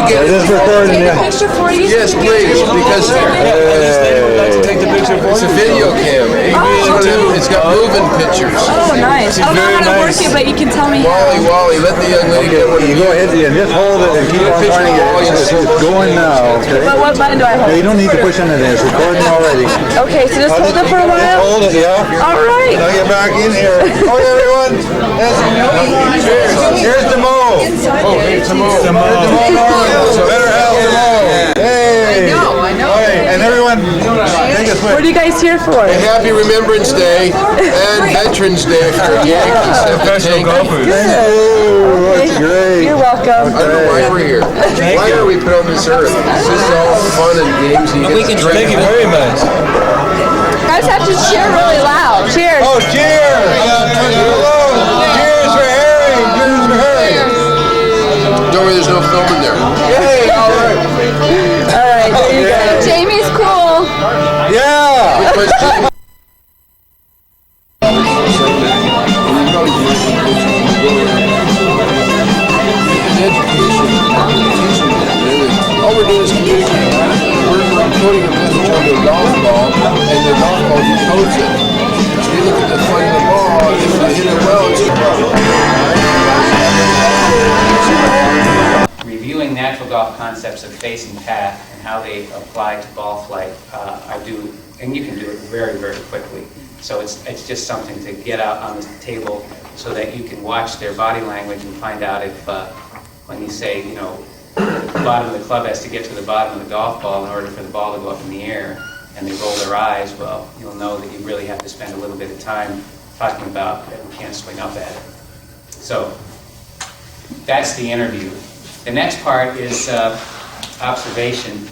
get It is recording, Take a yeah. picture for you? Yes, please, because This lady would like to take the picture for it's a you. video cam. It's got moving pictures. Oh, nice. I don't know how to work it, but you can tell me. Wally, let the young lady get one. You go ahead and just hold it and keep on pointing it. It's going now, okay? But what button do I hold? You don't need to push into this. It's recording already. Okay, so just hold it for a Just while? hold it, yeah. All right. Now get back in here. Oh, everyone. Here's the Mo. Oh, hey, Timo. Better help the Mo. Hey. I know. Okay, and everyone, take a What are switch. you guys here for? Happy Remembrance Day and Veterans Day for Yankees. Professional golfers. Oh, that's great. You're welcome. I don't know why we're here. Why are we put on this earth? This is all fun and games. And you get to Thank drink. you very much. Guys have to cheer really loud. Cheers. Oh, cheers. Cheers for Harry. Cheers for Harry. Don't worry, there's no film in there. Yay, all right. All right, there you go. Jamie's cool. Yeah. Because Jim- all we're doing is communicating. We're encoding a message onto a golf ball, and the golf ball decodes it. So you look at the front of the ball, if you hit it well, it's Reviewing natural golf concepts of face and path and how they apply to ball flight, I do, and you can do it very, very quickly. So it's just something to get out on the table so that you can watch their body language and find out if, when you say, you know, the bottom of the club has to get to the bottom of the golf ball in order for the ball to go up in the air, and they roll their eyes, well, you'll know that you really have to spend a little bit of time talking about that you can't swing up at it. So that's the interview. The next part is observation,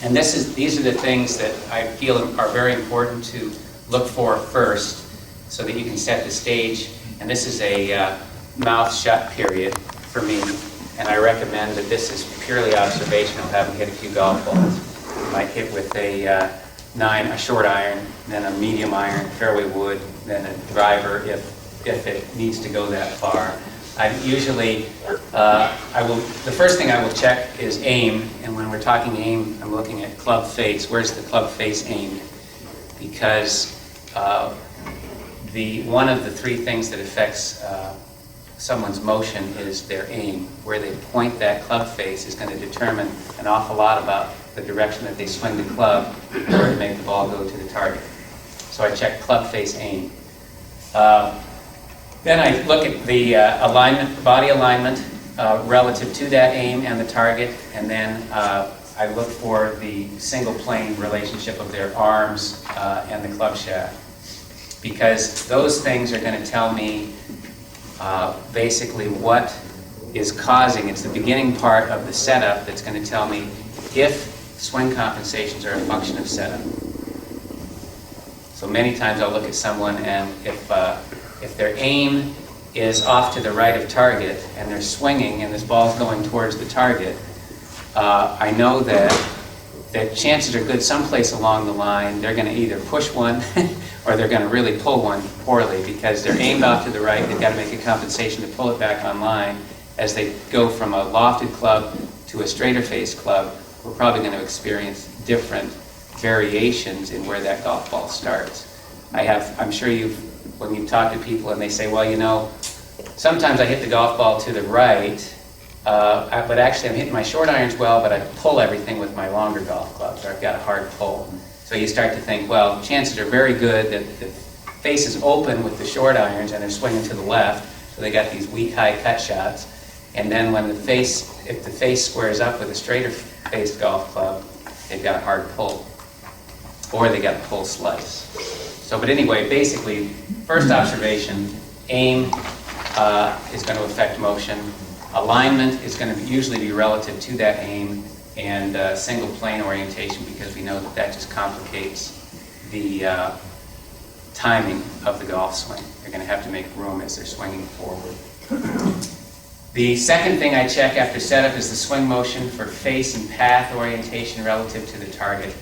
and these are the things that I feel are very important to look for first, so that you can set the stage. And this is a mouth shut period for me, and I recommend that this is purely observational. Have them hit a few golf balls. You might hit with a 9, a short iron, then a medium iron, fairway wood, then a driver if it needs to go that far. I usually, the first thing I will check is aim, and when we're talking aim, I'm looking at club face. Where's the club face aimed? Because one of the three things that affects someone's motion is their aim. Where they point that club face is going to determine an awful lot about the direction that they swing the club in order to make the ball go to the target. So I check club face aim. Then I look at the alignment, body alignment relative to that aim and the target, and then I look for the single plane relationship of their arms and the club shaft, because those things are going to tell me basically what is causing. It's the beginning part of the setup that's going to tell me if swing compensations are a function of setup. So many times I'll look at someone, and if their aim is off to the right of target and they're swinging and this ball's going towards the target, I know that chances are good someplace along the line they're going to either push one or they're going to really pull one poorly, because they're aimed off to the right. They've got to make a compensation to pull it back online. As they go from a lofted club to a straighter face club, we're probably going to experience different variations in where that golf ball starts. I'm sure when you talk to people and they say, well, you know, sometimes I hit the golf ball to the right, but actually I'm hitting my short irons well, but I pull everything with my longer golf clubs, or I've got a hard pull. So you start to think, well, chances are very good that the face is open with the short irons and they're swinging to the left, so they got these weak high cut shots. And then when if the face squares up with a straighter faced golf club, they've got a hard pull, or they got a pull slice. So, but anyway, basically, first observation, aim is going to affect motion. Alignment is going to usually be relative to that aim, and single plane orientation, because we know that just complicates the timing of the golf swing. They're going to have to make room as they're swinging forward. The second thing I check after setup is the swing motion for face and path orientation relative to the target.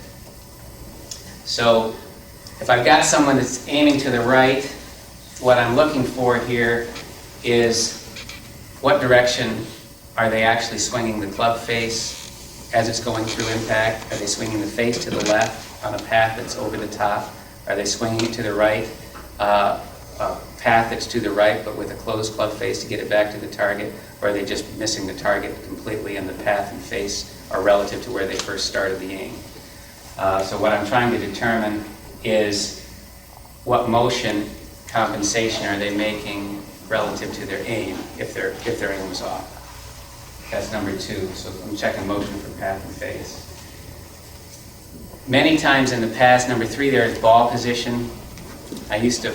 So if I've got someone that's aiming to the right, what I'm looking for here is what direction Are they actually swinging the club face as it's going through impact? Are they swinging the face to the left on a path that's over the top? Are they swinging it to the right, a path that's to the right but with a closed club face to get it back to the target? Or are they just missing the target completely and the path and face are relative to where they first started the aim? So what I'm trying to determine is what motion compensation are they making relative to their aim if their aim was off. That's number 2. So I'm checking motion for path and face. Many times in the past, number 3 there is ball position. I used to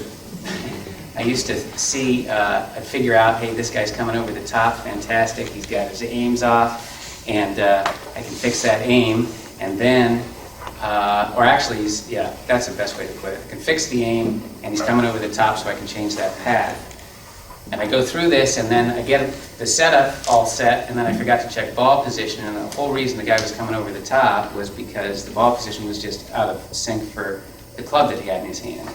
see, I'd figure out, hey, this guy's coming over the top, fantastic, he's got his aims off, and I can fix that aim, and then, or actually, that's the best way to put it. I can fix the aim, and he's coming over the top so I can change that path. And I go through this, and then I get the setup all set, and then I forgot to check ball position, and the whole reason the guy was coming over the top was because the ball position was just out of sync for the club that he had in his hand.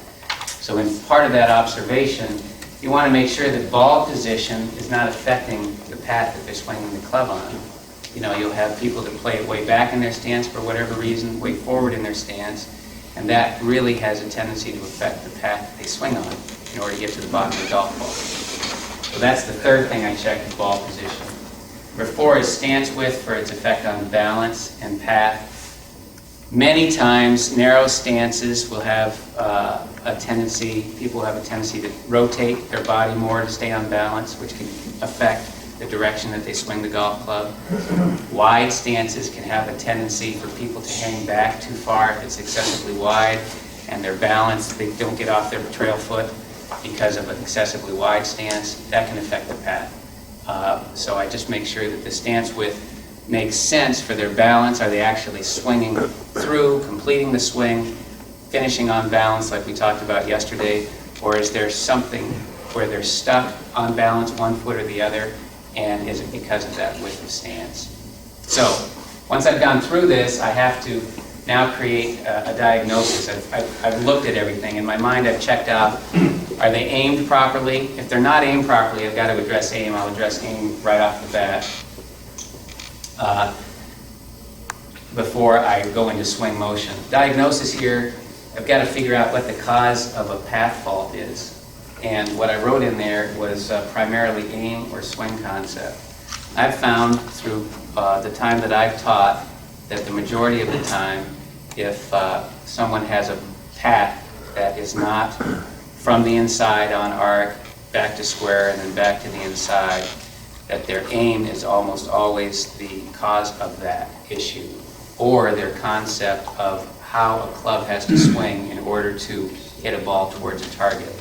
So in part of that observation, you want to make sure that ball position is not affecting the path that they're swinging the club on. You know, you'll have people that play it way back in their stance for whatever reason, way forward in their stance, and that really has a tendency to affect the path that they swing on in order to get to the bottom of the golf ball. So that's the third thing I check, the ball position. Number 4 is stance width for its effect on balance and path. Many times, narrow stances will have people have a tendency to rotate their body more to stay on balance, which can affect the direction that they swing the golf club. Wide stances can have a tendency for people to hang back too far if it's excessively wide, and their balance, they don't get off their trail foot because of an excessively wide stance. That can affect the path. So I just make sure that the stance width makes sense for their balance. Are they actually swinging through, completing the swing, finishing on balance like we talked about yesterday, or is there something where they're stuck on balance one foot or the other, and is it because of that width of stance? So once I've gone through this, I have to now create a diagnosis. I've looked at everything. In my mind, I've checked out, are they aimed properly? If they're not aimed properly, I've got to address aim. I'll address aim right off the bat before I go into swing motion. Diagnosis here, I've got to figure out what the cause of a path fault is. And what I wrote in there was primarily aim or swing concept. I've found through the time that I've taught that the majority of the time, if someone has a path that is not from the inside on arc, back to square, and then back to the inside, that their aim is almost always the cause of that issue, or their concept of how a club has to swing in order to hit a ball towards a target.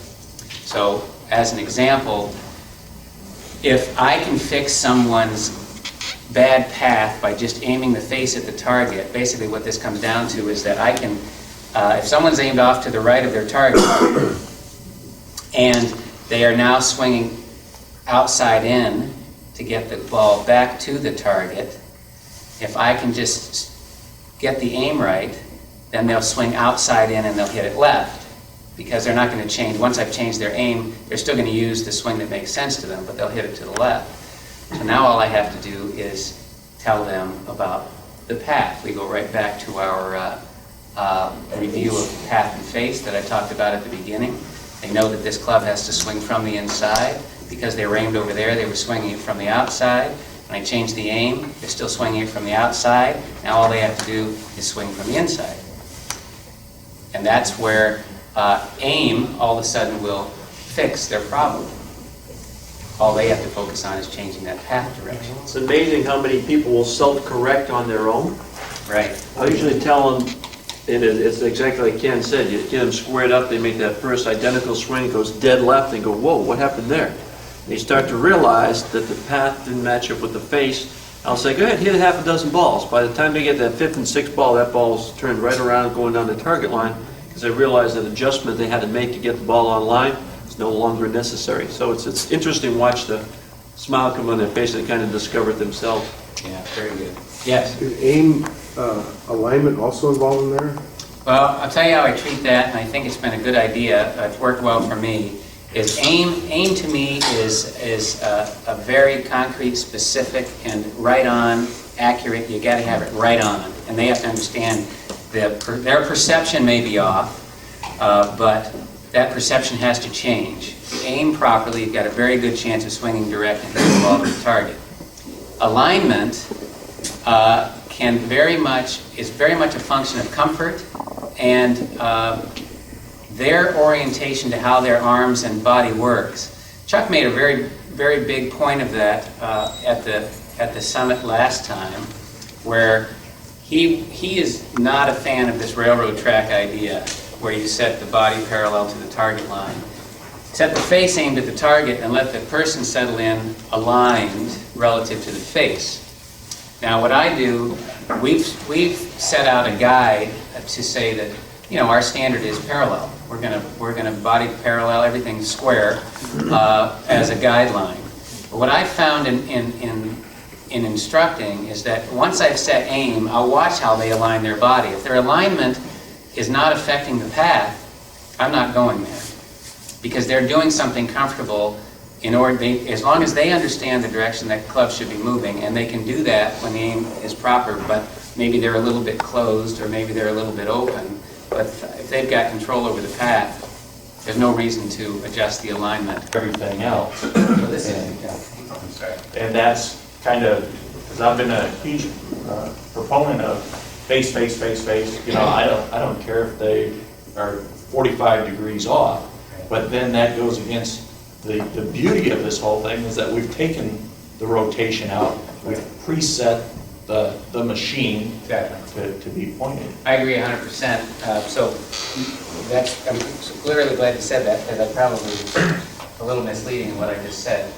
So, as an example, if I can fix someone's bad path by just aiming the face at the target, basically what this comes down to is that I can, if someone's aimed off to the right of their target, and they are now swinging outside in to get the ball back to the target, if I can just get the aim right, then they'll swing outside in and they'll hit it left, because they're not going to change. Once I've changed their aim, they're still going to use the swing that makes sense to them, but they'll hit it to the left. So now all I have to do is tell them about the path. We go right back to our review of path and face that I talked about at the beginning. They know that this club has to swing from the inside. Because they were aimed over there, they were swinging it from the outside. When I changed the aim, they're still swinging it from the outside. Now all they have to do is swing from the inside. And that's where aim all of a sudden will fix their problem. All they have to focus on is changing that path direction. It's amazing how many people will self-correct on their own. Right. I usually tell them, and it's exactly like Ken said, you get them squared up, they make that first identical swing, it goes dead left, and go, whoa, what happened there? They start to realize that the path didn't match up with the face. I'll say, go ahead, hit half a dozen balls. By the time they get that 5th and 6th ball, that ball's turned right around going down the target line, because they realize that adjustment they had to make to get the ball on line is no longer necessary. So it's interesting to watch the smile come on their face. They kind of discover it themselves. Yeah, very good. Yes? Is aim alignment also involved in there? Well, I'll tell you how I treat that, and I think it's been a good idea. It's worked well for me. is aim. Aim to me is a very concrete, specific, and right on, accurate. You got to have it right on, and they have to understand that their perception may be off, but that perception has to change. Aim properly, you've got a very good chance of swinging direct and hitting the ball to the target. Alignment is very much a function of comfort and their orientation to how their arms and body works. Chuck made a very, very big point of that at the summit last time, where he is not a fan of this railroad track idea, where you set the body parallel to the target line. Set the face aimed at the target and let the person settle in aligned relative to the face. Now what I do, we've set out a guide to say that, you know, our standard is parallel. We're gonna body parallel, everything square, as a guideline. But what I found in instructing is that once I've set aim, I'll watch how they align their body. If their alignment is not affecting the path, I'm not going there, because they're doing something comfortable in order, as long as they understand the direction that club should be moving, and they can do that when the aim is proper, but maybe they're a little bit closed or maybe they're a little bit open. But if they've got control over the path, there's no reason to adjust the alignment. Everything else. So this is, I'm sorry. And that's kind of, because I've been a huge proponent of face. You know, I don't care if they are 45 degrees off, but then that goes against the beauty of this whole thing is that we've taken the rotation out, we've preset the machine to be pointed. I agree 100%. So that's, I'm clearly glad you said that, because I probably was a little misleading in what I just said.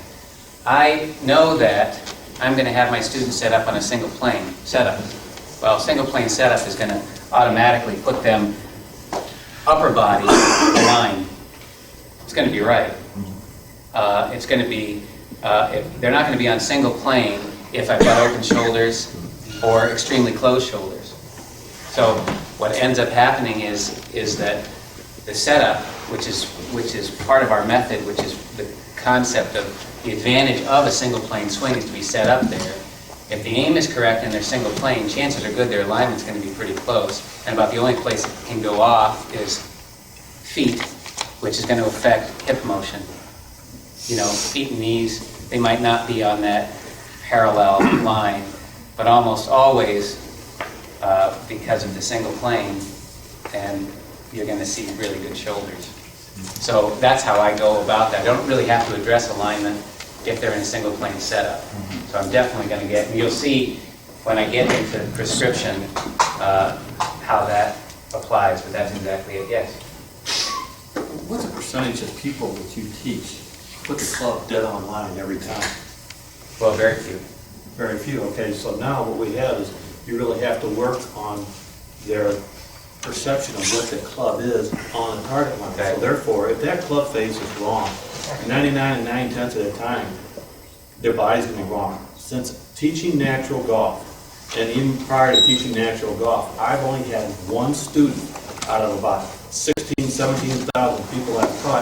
I know that I'm going to have my students set up on a single plane setup. Well, single plane setup is going to automatically put them upper body aligned. It's going to be right. It's going to be, they're not going to be on single plane if I've got open shoulders or extremely closed shoulders. So what ends up happening is that the setup, which is part of our method, which is the concept of the advantage of a single plane swing is to be set up there. If the aim is correct and they're single plane, chances are good their alignment's going to be pretty close. And about the only place it can go off is feet, which is going to affect hip motion. You know, feet and knees, they might not be on that parallel line, but almost always, because of the single plane, and you're going to see really good shoulders. So that's how I go about that. I don't really have to address alignment if they're in a single plane setup. So I'm definitely going to get, and you'll see when I get into prescription how that applies, but that's exactly it, yes. What's the percentage of people that you teach put the club dead on line every time? Well, very few. Very few, okay, so now what we have is you really have to work on their perception of what the club is on the target line. Okay. So therefore, if that club face is wrong, 99 and 9/10 of the time, their body's gonna be wrong. Since teaching natural golf, and even prior to teaching natural golf, I've only had one student out of about 16, 17,000 people I've taught